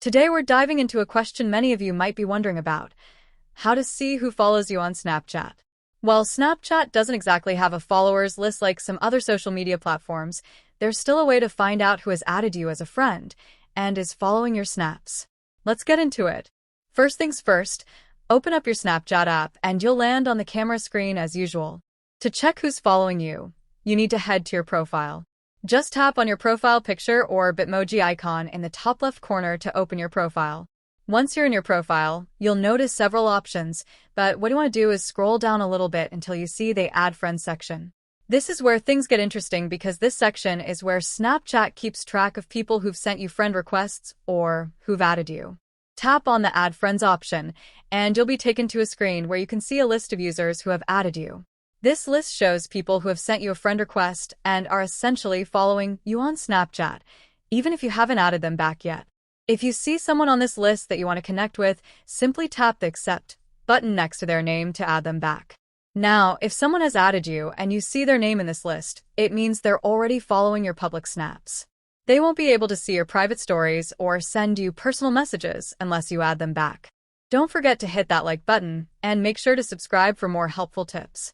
Today we're diving into a question many of you might be wondering about: how to see who follows you on Snapchat. While Snapchat doesn't exactly have a followers list like some other social media platforms, there's still a way to find out who has added you as a friend and is following your snaps. Let's get into it. First things first, open up your Snapchat app and you'll land on the camera screen as usual. To check who's following you, you need to head to your profile. Just tap on your profile picture or Bitmoji icon in the top left corner to open your profile. Once you're in your profile, you'll notice several options, but what you want to do is scroll down a little bit until you see the Add Friends section. This is where things get interesting because this section is where Snapchat keeps track of people who've sent you friend requests or who've added you. Tap on the Add Friends option, and you'll be taken to a screen where you can see a list of users who have added you. This list shows people who have sent you a friend request and are essentially following you on Snapchat, even if you haven't added them back yet. If you see someone on this list that you want to connect with, simply tap the Accept button next to their name to add them back. Now, if someone has added you and you see their name in this list, it means they're already following your public snaps. They won't be able to see your private stories or send you personal messages unless you add them back. Don't forget to hit that like button and make sure to subscribe for more helpful tips.